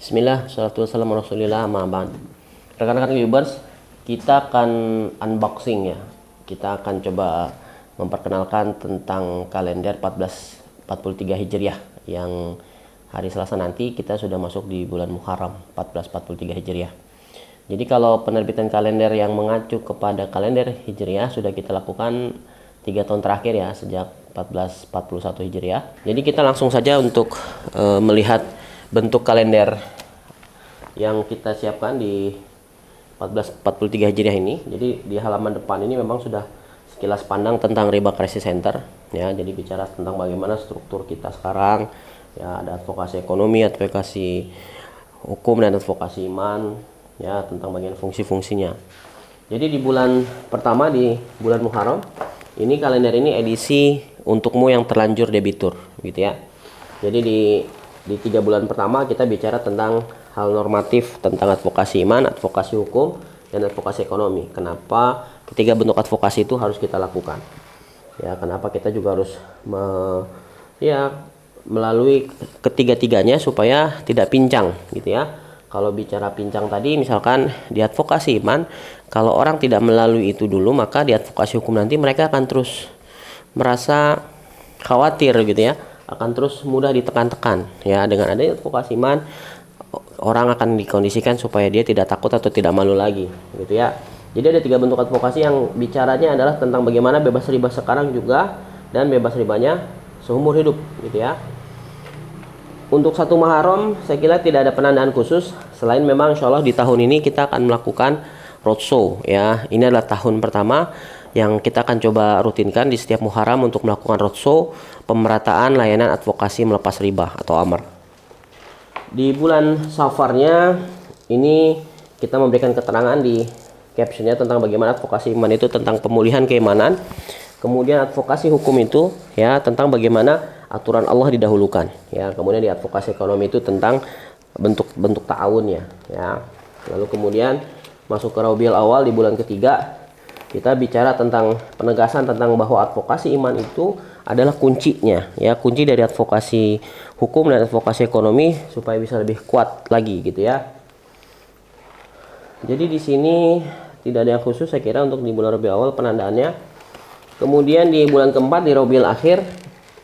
Bismillah, salatu wassalamu rasulillah, ma'abad. Rekan-rekan viewers, kita akan unboxing ya. Kita akan coba memperkenalkan tentang kalender 1443 Hijriah yang hari Selasa nanti kita sudah masuk di bulan Muharram 1443 Hijriah. Jadi kalau penerbitan kalender yang mengacu kepada kalender Hijriah sudah kita lakukan 3 tahun terakhir ya, sejak 1441 Hijriah. Jadi kita langsung saja untuk melihat bentuk kalender yang kita siapkan di 1443 Hijriah ini. Jadi di halaman depan ini memang sudah sekilas pandang tentang Riba Crisis Center ya. Jadi bicara tentang bagaimana struktur kita sekarang ya, ada advokasi ekonomi, advokasi hukum, dan advokasi iman ya, tentang bagian fungsi-fungsinya. Jadi di bulan pertama, di bulan Muharram ini, kalender ini edisi untukmu yang terlanjur debitur gitu ya. Jadi di 3 bulan pertama kita bicara tentang hal normatif tentang advokasi iman, advokasi hukum, dan advokasi ekonomi. Kenapa ketiga bentuk advokasi itu harus kita lakukan? Ya, kenapa kita juga harus melalui ketiga-tiganya supaya tidak pincang gitu ya. Kalau bicara pincang tadi, misalkan di advokasi iman, kalau orang tidak melalui itu dulu, maka di advokasi hukum nanti mereka akan terus merasa khawatir gitu ya, akan terus mudah ditekan-tekan ya. Dengan adanya advokasi iman, orang akan dikondisikan supaya dia tidak takut atau tidak malu lagi gitu ya. Jadi ada 3 bentuk advokasi yang bicaranya adalah tentang bagaimana bebas riba sekarang juga dan bebas ribanya seumur hidup gitu ya. Untuk 1 Muharram saya kira tidak ada penandaan khusus, selain memang insya Allah di tahun ini kita akan melakukan roadshow ya. Ini adalah tahun pertama yang kita akan coba rutinkan di setiap Muharram untuk melakukan roadshow pemerataan layanan advokasi melepas riba atau AMR. Di bulan Safarnya ini kita memberikan keterangan di captionnya tentang bagaimana advokasi iman itu tentang pemulihan keimanan, kemudian advokasi hukum itu ya tentang bagaimana aturan Allah didahulukan ya, kemudian di advokasi ekonomi itu tentang bentuk-bentuk ta'awunnya ya. Lalu kemudian masuk ke Rabiul Awal di bulan ketiga, kita bicara tentang penegasan tentang bahwa advokasi iman itu adalah kuncinya ya, kunci dari advokasi hukum dan advokasi ekonomi supaya bisa lebih kuat lagi gitu ya. Jadi di sini tidak ada yang khusus saya kira untuk di bulan Rabiul Awal penandaannya. Kemudian di bulan keempat, di Rabiul Akhir,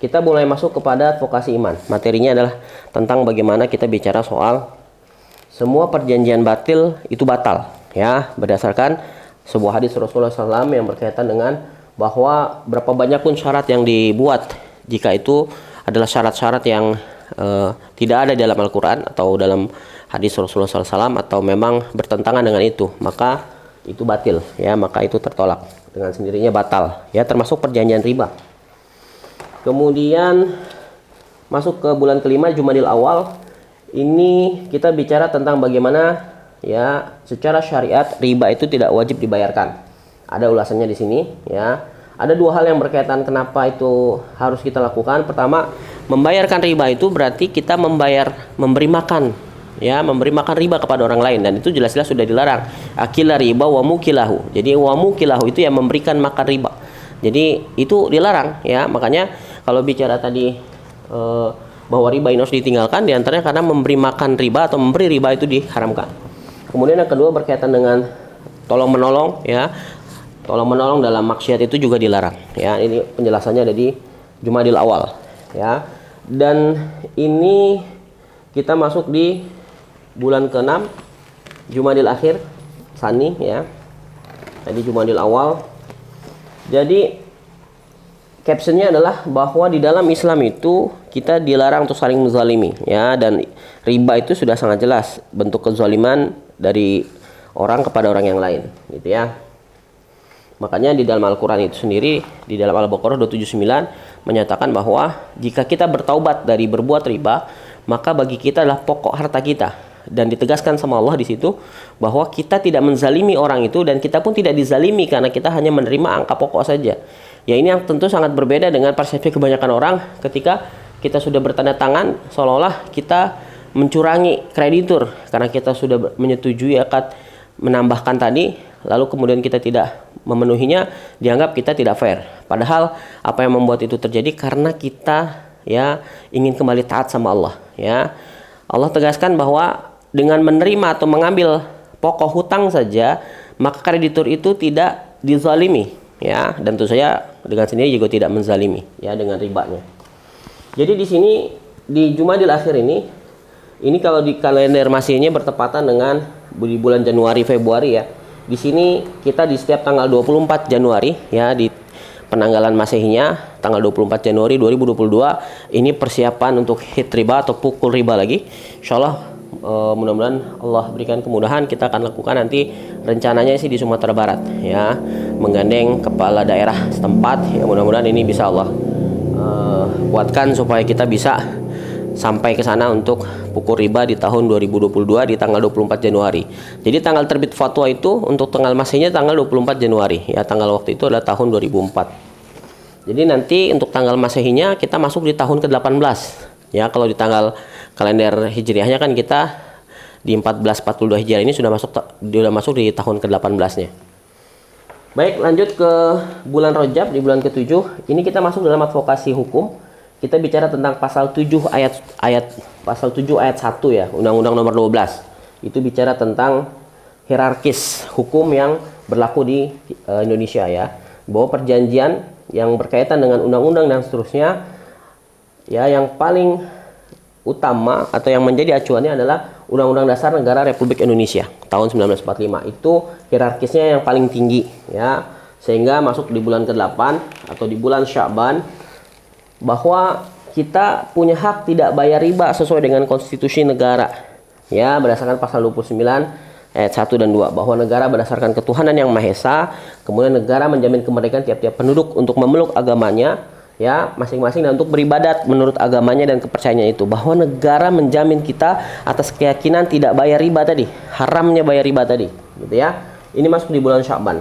kita mulai masuk kepada advokasi iman. Materinya adalah tentang bagaimana kita bicara soal semua perjanjian batil itu batal ya, berdasarkan sebuah hadis Rasulullah SAW yang berkaitan dengan bahwa berapa banyak pun syarat yang dibuat, jika itu adalah syarat-syarat yang tidak ada dalam Al-Quran atau dalam hadis Rasulullah SAW, atau memang bertentangan dengan itu, maka itu batil ya, maka itu tertolak dengan sendirinya, batal ya, termasuk perjanjian riba. Kemudian masuk ke bulan kelima, Jumadil Awal, ini kita bicara tentang bagaimana ya secara syariat riba itu tidak wajib dibayarkan. Ada ulasannya di sini ya. Ada 2 hal yang berkaitan kenapa itu harus kita lakukan. Pertama, membayarkan riba itu berarti kita memberi makan ya, memberi makan riba kepada orang lain, dan itu jelas-jelas sudah dilarang. Akila riba wa mukilahu. Jadi wa mukilahu itu yang memberikan makan riba. Jadi itu dilarang ya. Makanya kalau bicara tadi bahwa riba ini harus ditinggalkan, diantaranya karena memberi makan riba atau memberi riba itu diharamkan. Kemudian yang kedua berkaitan dengan tolong menolong ya. Tolong menolong dalam maksiat itu juga dilarang ya. Ini penjelasannya ada di Jumadil Awal ya. Dan ini kita masuk di bulan ke-6, Jumadil Akhir Tsani ya. Jadi Jumadil Awal. Jadi captionnya adalah bahwa di dalam Islam itu kita dilarang untuk saling menzalimi ya, dan riba itu sudah sangat jelas bentuk kezaliman dari orang kepada orang yang lain gitu ya. Makanya di dalam Al-Quran itu sendiri, di dalam Al-Baqarah 279 menyatakan bahwa jika kita bertaubat dari berbuat riba, maka bagi kita adalah pokok harta kita, dan ditegaskan sama Allah di situ bahwa kita tidak menzalimi orang itu, dan kita pun tidak dizalimi karena kita hanya menerima angka pokok saja. Ya, ini yang tentu sangat berbeda dengan persepsi kebanyakan orang ketika kita sudah bertanda tangan seolah-olah kita mencurangi kreditur karena kita sudah menyetujui akad menambahkan tadi, lalu kemudian kita tidak memenuhinya, dianggap kita tidak fair. Padahal apa yang membuat itu terjadi karena kita ya ingin kembali taat sama Allah ya. Allah tegaskan bahwa dengan menerima atau mengambil pokok hutang saja, maka kreditur itu tidak dizalimi, ya, dan tentu saja dengan sendiri juga tidak menzalimi, ya, dengan ribanya. Jadi di sini di Jumadil Akhir ini kalau di kalender Masihnya bertepatan dengan di bulan Januari Februari, ya. Di sini kita di setiap tanggal 24 Januari, ya, di penanggalan Masehinya tanggal 24 Januari 2022 ini persiapan untuk hit riba atau pukul riba lagi. Insyaallah mudah-mudahan Allah berikan kemudahan, kita akan lakukan nanti rencananya sih di Sumatera Barat, ya, menggandeng kepala daerah setempat, ya, mudah-mudahan ini bisa Allah kuatkan supaya kita bisa sampai ke sana untuk pukul riba di tahun 2022 di tanggal 24 Januari. Jadi tanggal terbit fatwa itu untuk tanggal Masihnya tanggal 24 Januari, ya, tanggal waktu itu adalah tahun 2004. Jadi nanti untuk tanggal Masehinya kita masuk di tahun ke-18. Ya, kalau di tanggal kalender Hijriahnya kan kita di 1442 Hijriah ini sudah masuk di tahun ke-18-nya. Baik, lanjut ke bulan Rajab di bulan ke-7. Ini kita masuk dalam advokasi hukum. Kita bicara tentang pasal 7 pasal 7 ayat 1, ya, Undang-Undang Nomor 12. Itu bicara tentang hierarkis hukum yang berlaku di Indonesia, ya. Bahwa perjanjian yang berkaitan dengan undang-undang dan seterusnya, ya, yang paling utama atau yang menjadi acuannya adalah Undang-Undang Dasar Negara Republik Indonesia tahun 1945. Itu hierarkisnya yang paling tinggi, ya. Sehingga masuk di bulan ke-8 atau di bulan Sya'ban bahwa kita punya hak tidak bayar riba sesuai dengan konstitusi negara, ya, berdasarkan pasal 29 ayat 1 dan 2, bahwa negara berdasarkan ketuhanan yang Maha Esa, kemudian negara menjamin kemerdekaan tiap-tiap penduduk untuk memeluk agamanya, ya, masing-masing, dan untuk beribadat menurut agamanya dan kepercayaannya itu, bahwa negara menjamin kita atas keyakinan tidak bayar riba tadi, haramnya bayar riba tadi, gitu, ya. Ini masuk di bulan Sya'ban,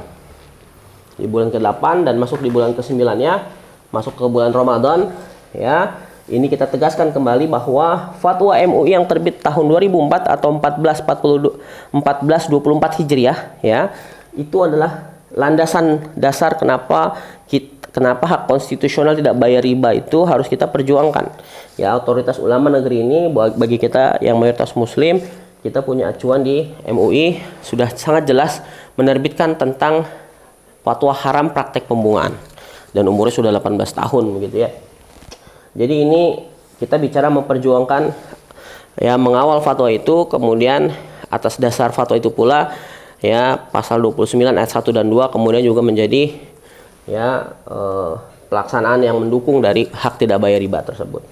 di bulan ke-8, dan masuk di bulan ke-9-nya, masuk ke bulan Ramadan, ya. Ini kita tegaskan kembali bahwa fatwa MUI yang terbit tahun 2004 atau 1424 Hijriah, ya, itu adalah landasan dasar kenapa hak konstitusional tidak bayar riba itu harus kita perjuangkan, ya. Otoritas ulama negeri ini, bagi kita yang mayoritas muslim, kita punya acuan di MUI sudah sangat jelas menerbitkan tentang fatwa haram praktek pembungaan, dan umurnya sudah 18 tahun, begitu, ya. Jadi ini kita bicara memperjuangkan, ya, mengawal fatwa itu, kemudian atas dasar fatwa itu pula, ya, pasal 29 ayat 1 dan 2 kemudian juga menjadi, ya, pelaksanaan yang mendukung dari hak tidak bayar riba tersebut.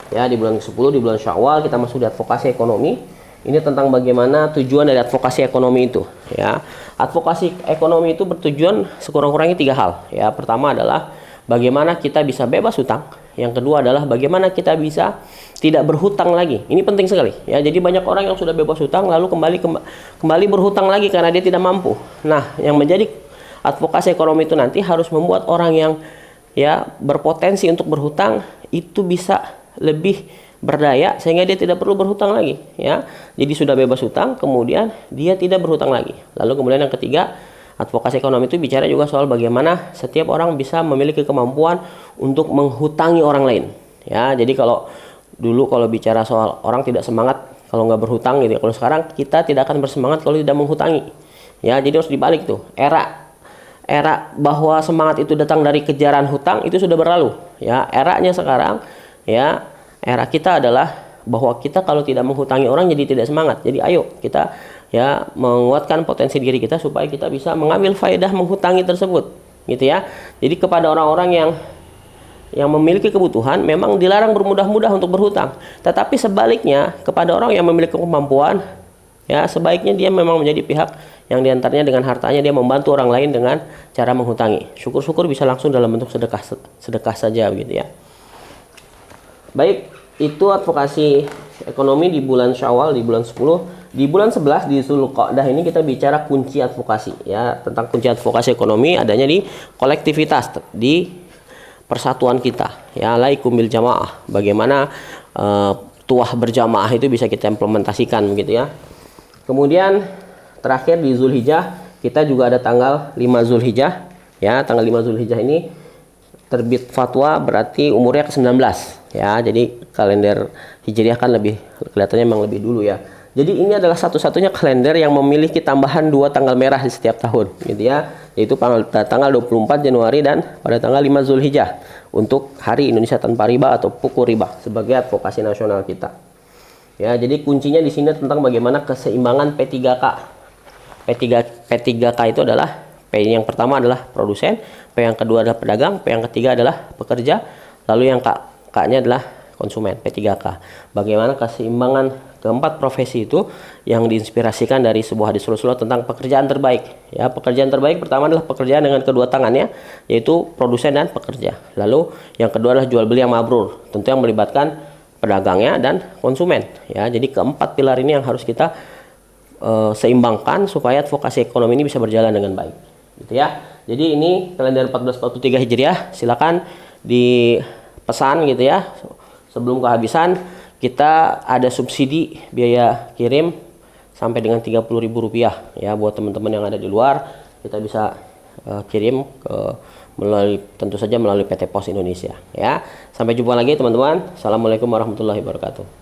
Ya, di bulan ke-10 di bulan Syawal kita masuk di advokasi ekonomi. Ini tentang bagaimana tujuan dari advokasi ekonomi itu, ya. Advokasi ekonomi itu bertujuan sekurang-kurangnya 3 hal, ya. Pertama adalah bagaimana kita bisa bebas hutang. Yang kedua adalah bagaimana kita bisa tidak berhutang lagi. Ini penting sekali, ya. Jadi banyak orang yang sudah bebas hutang lalu kembali berhutang lagi karena dia tidak mampu. Nah, yang menjadi advokasi ekonomi itu nanti harus membuat orang yang, ya, berpotensi untuk berhutang itu bisa lebih berdaya sehingga dia tidak perlu berhutang lagi, ya. Jadi sudah bebas hutang, kemudian dia tidak berhutang lagi. Lalu kemudian yang ketiga, advokasi ekonomi itu bicara juga soal bagaimana setiap orang bisa memiliki kemampuan untuk menghutangi orang lain, ya. Jadi kalau dulu kalau bicara soal orang tidak semangat kalau nggak berhutang, gitu. Kalau sekarang kita tidak akan bersemangat kalau tidak menghutangi, ya. Jadi harus dibalik tuh. Era bahwa semangat itu datang dari kejaran hutang itu sudah berlalu, ya. Eranya sekarang, ya, era kita adalah bahwa kita kalau tidak menghutangi orang jadi tidak semangat. Jadi ayo kita, ya, menguatkan potensi diri kita supaya kita bisa mengambil faedah menghutangi tersebut, gitu, ya. Jadi kepada orang-orang yang memiliki kebutuhan memang dilarang bermudah-mudah untuk berhutang. Tetapi sebaliknya kepada orang yang memiliki kemampuan, ya, sebaiknya dia memang menjadi pihak yang diantaranya dengan hartanya dia membantu orang lain dengan cara menghutangi. Syukur-syukur bisa langsung dalam bentuk sedekah saja, gitu, ya. Baik, itu advokasi ekonomi di bulan Syawal di bulan 10. Di bulan 11 di Zulqa'dah ini kita bicara kunci advokasi, ya. Tentang kunci advokasi ekonomi adanya di kolektivitas, di persatuan kita, ya. Alaikum bil jamaah. Bagaimana tuah berjamaah itu bisa kita implementasikan, begitu, ya. Kemudian terakhir di Zulhijjah kita juga ada tanggal 5 Zulhijjah, ya. Tanggal 5 Zulhijjah ini terbit fatwa berarti umurnya ke-19, ya. Jadi kalender Hijriah kan lebih kelihatannya memang lebih dulu, ya. Jadi ini adalah satu-satunya kalender yang memiliki tambahan 2 tanggal merah di setiap tahun, gitu ya. Yaitu tanggal 24 Januari dan pada tanggal 5 Zulhijjah untuk Hari Indonesia Tanpa Riba atau Pukul Riba sebagai advokasi nasional kita. Ya, jadi kuncinya di sini tentang bagaimana keseimbangan P3K. P3K itu adalah P yang pertama adalah produsen, P yang kedua adalah pedagang, P yang ketiga adalah pekerja, lalu yang K-nya adalah konsumen, P3K. Bagaimana keseimbangan keempat profesi itu yang diinspirasikan dari sebuah hadis Rasulullah tentang pekerjaan terbaik. Ya, pekerjaan terbaik pertama adalah pekerjaan dengan kedua tangannya, yaitu produsen dan pekerja. Lalu yang kedua adalah jual beli yang mabrur, tentu yang melibatkan pedagangnya dan konsumen. Ya, jadi keempat pilar ini yang harus kita seimbangkan supaya advokasi ekonomi ini bisa berjalan dengan baik, gitu ya. Jadi ini kalender 1443 Hijriah, silakan dipesan gitu ya. Sebelum kehabisan, kita ada subsidi biaya kirim sampai dengan Rp30.000 ya buat teman-teman yang ada di luar. Kita bisa kirim tentu saja melalui PT Pos Indonesia ya. Sampai jumpa lagi teman-teman. Assalamualaikum warahmatullahi wabarakatuh.